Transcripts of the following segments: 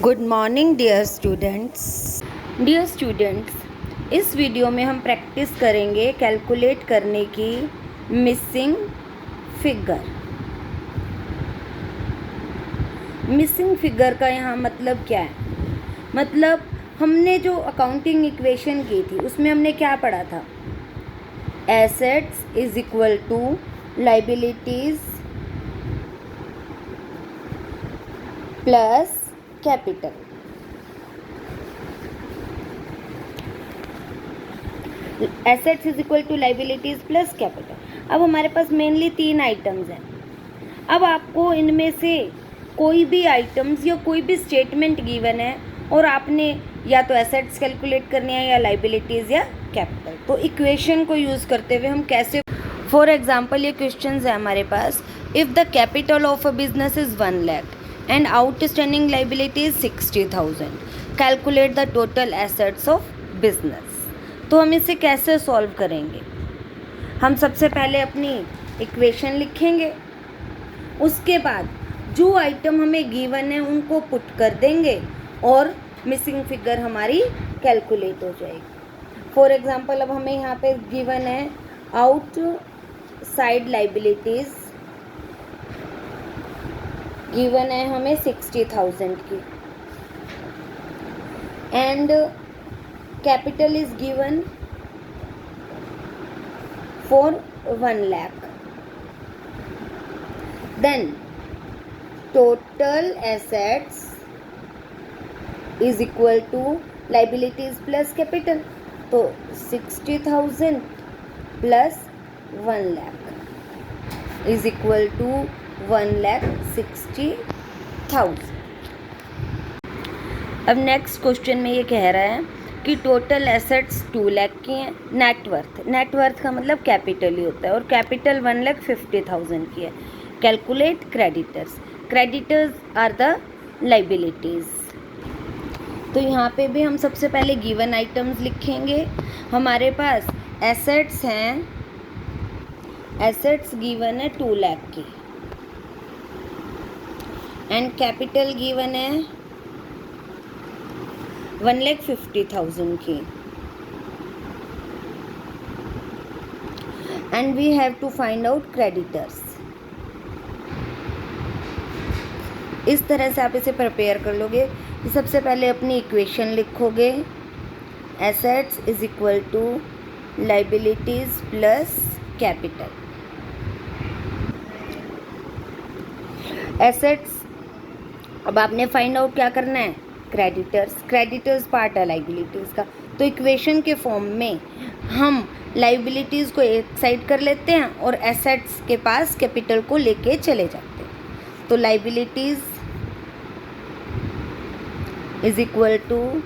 Good morning dear students, इस video में हम प्रैक्टिस करेंगे कैलकुलेट करने की मिसिंग फिगर का यहाँ मतलब क्या है। मतलब हमने जो अकाउंटिंग इक्वेशन की थी उसमें हमने क्या पढ़ा था, assets is equal to liabilities plus capital. Assets is equal to liabilities plus capital. अब हमारे पास मेनली 3 आइटम्स हैं। अब आपको इनमें से कोई भी आइटम्स या कोई भी स्टेटमेंट गिवन है और आपने या तो एसेट्स कैलकुलेट करनी है या लाइबिलिटीज या कैपिटल। तो इक्वेशन को यूज़ करते हुए हम कैसे, फॉर एग्जाम्पल ये क्वेश्चन है हमारे पास, if the capital of a business is 1 lakh and outstanding liability is 60,000. Calculate the total assets of business. तो हम इसे कैसे सॉल्व करेंगे? हम सबसे पहले अपनी इक्वेशन लिखेंगे, उसके बाद जो आइटम हमें गिवन है उनको पुट कर देंगे और मिसिंग फिगर हमारी कैलकुलेट हो जाएगी। फॉर एग्जांपल अब हमें यहाँ पे गिवन है आउटसाइड लाइबिलिटीज़ गिवन है हमें 60,000 की, and capital is given for 1 lakh. Then total assets is equal to liabilities plus capital, तो 60,000 plus 1 lakh is equal to 1,60,000। अब नेक्स्ट क्वेश्चन में ये कह रहा है कि टोटल एसेट्स 2 लाख की हैं, नेटवर्थ का मतलब कैपिटल ही होता है और कैपिटल 1,50,000 की है। Calculate creditors are the liabilities. तो यहाँ पे भी हम सबसे पहले गिवन आइटम्स लिखेंगे। हमारे पास एसेट्स हैं, एसेट्स गिवन है 2 लाख की एंड कैपिटल गिवन है 1,50,000 की, and we have to find out creditors. इस तरह से आप इसे प्रिपेयर कर लोगे। सबसे पहले अपनी इक्वेशन लिखोगे, assets is equal to liabilities plus capital. Assets, अब आपने फाइंड आउट क्या करना है, क्रेडिटर्स पार्ट है लाइबिलिटीज़ का। तो इक्वेशन के फॉर्म में हम लाइबिलिटीज़ को एक साइड कर लेते हैं और एसेट्स के पास कैपिटल को लेके चले जाते हैं। तो liabilities is equal to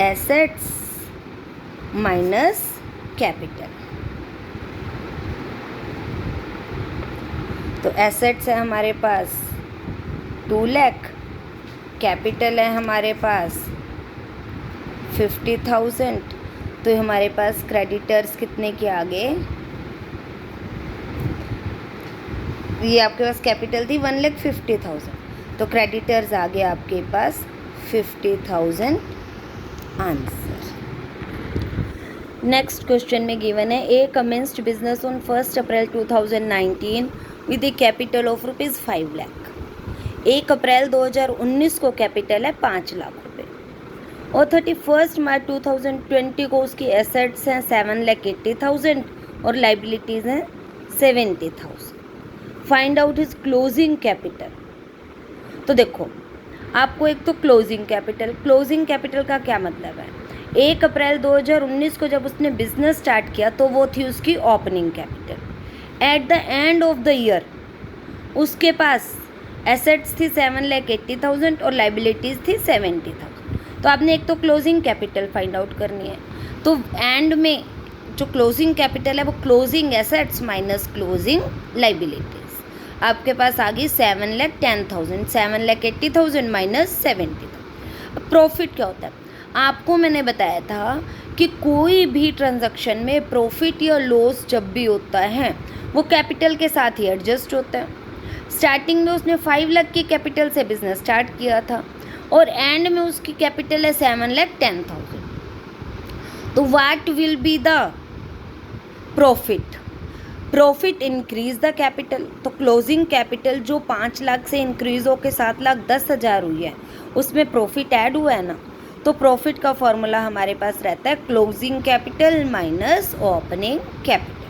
assets minus capital. तो एसेट्स है हमारे पास 2 लाख, कैपिटल है हमारे पास 50,000, तो हमारे पास क्रेडिटर्स कितने के आगे, ये आपके पास कैपिटल थी 1,50,000, तो क्रेडिटर्स आ गए आपके पास 50,000 आंसर। नेक्स्ट क्वेश्चन में गिवन है, a commenced business on 1 April 2019 with a capital of ₹5 lakh. 1 अप्रैल 2019 को कैपिटल है 5 लाख रुपए और 31 मार्च 2020 को उसकी एसेट्स हैं 7,80,000 और लाइबिलिटीज़ हैं 70,000। Find out his closing capital. तो देखो, आपको एक तो क्लोजिंग कैपिटल का क्या मतलब है, 1 अप्रैल 2019 को जब उसने बिजनेस स्टार्ट किया तो वो थी उसकी opening capital. At the end of the year उसके पास एसेट्स थी 7,80,000 और लाइबिलिटीज़ थी 70,000। तो आपने एक तो क्लोजिंग कैपिटल फाइंड आउट करनी है। तो एंड में जो क्लोजिंग कैपिटल है वो closing assets minus closing liabilities. आपके पास आ गई 7,10,000, 7,80,000 माइनस 70,000। प्रॉफिट क्या होता है, आपको मैंने बताया था कि कोई भी ट्रांजैक्शन में प्रॉफिट या लॉस जब भी होता है वो कैपिटल के साथ ही एडजस्ट होता है। स्टार्टिंग में उसने 5 लाख की कैपिटल से बिजनेस स्टार्ट किया था और एंड में उसकी कैपिटल है 7,10,000। तो what will be the profit? Profit increase the capital. तो क्लोजिंग कैपिटल जो 5 लाख से इंक्रीज होकर 7,10,000 हुई है, उसमें प्रॉफिट ऐड हुआ है ना। तो प्रॉफिट का फॉर्मूला हमारे पास रहता है closing capital minus opening capital.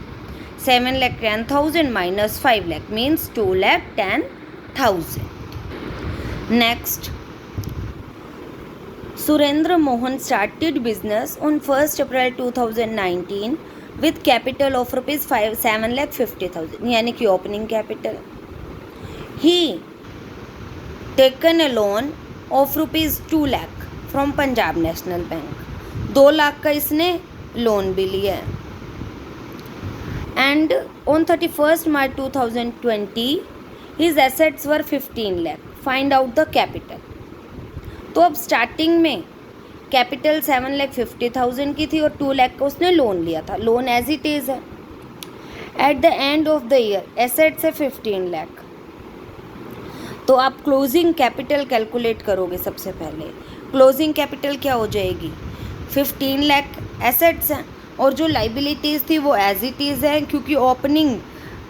7,10,000 minus 5 lakh means 2,10,000. Next, Surendra Mohan started business on 1st April 2019 with capital of rupees 7,50,000 यानी कि opening capital. He taken a loan of rupees 2 lakh from Punjab National Bank. 2 lakh का इसने loan भी लिया है। And on 31st March 2020 his assets were 15 lakh. Find out the capital. तो अब starting में कैपिटल 7,50,000 की थी और 2 लाख का उसने लोन लिया था। लोन एज इट इज़ है। At the end of the year assets है 15 लाख। तो आप क्लोजिंग कैपिटल कैलकुलेट करोगे। सबसे पहले क्लोजिंग कैपिटल क्या हो जाएगी? 15 लाख एसेट्स हैं और जो लाइबिलिटीज़ थी वो एज इट इज़ है, क्योंकि ओपनिंग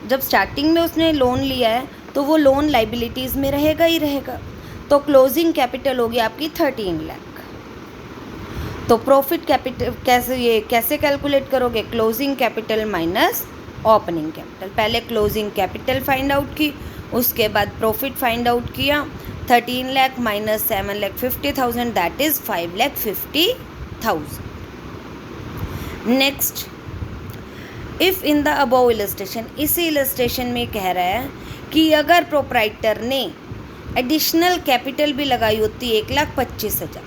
जब स्टार्टिंग में उसने लोन लिया है तो वो लोन लाइबिलिटीज़ में रहेगा ही रहेगा। तो क्लोजिंग कैपिटल होगी आपकी 13 लाख। तो प्रॉफिट कैपिटल कैसे कैलकुलेट करोगे? Closing capital minus opening capital. पहले क्लोजिंग कैपिटल फाइंड आउट की, उसके बाद प्रॉफिट फाइंड आउट किया। 13 lakh minus 7,50,000 that is 5,50,000। Next, if in the above illustration, इसी इलस्ट्रेशन में कह रहा है कि अगर प्रोप्राइटर ने एडिशनल कैपिटल भी लगाई होती 1,25,000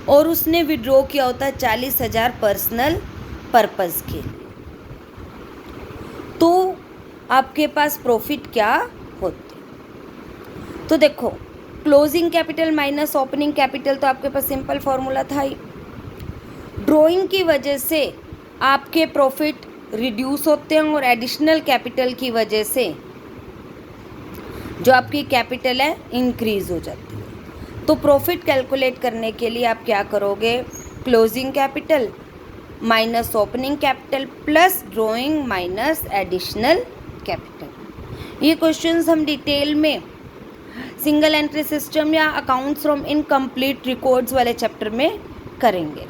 और उसने विड्रॉ किया होता 40,000 पर्सनल पर्पस के लिए, तो आपके पास प्रॉफिट क्या होती? तो देखो, closing capital minus opening capital तो आपके पास सिंपल फॉर्मूला था ही। ड्रॉइंग की वजह से आपके प्रॉफिट रिड्यूस होते हैं और एडिशनल कैपिटल की वजह से जो आपकी कैपिटल है इंक्रीज हो जाती है। तो प्रॉफिट कैलकुलेट करने के लिए आप क्या करोगे? Closing capital minus opening capital plus drawing minus additional capital. ये क्वेश्चंस हम डिटेल में सिंगल एंट्री सिस्टम या अकाउंट्स फ्रॉम इनकम्प्लीट रिकॉर्ड्स वाले चैप्टर में करेंगे।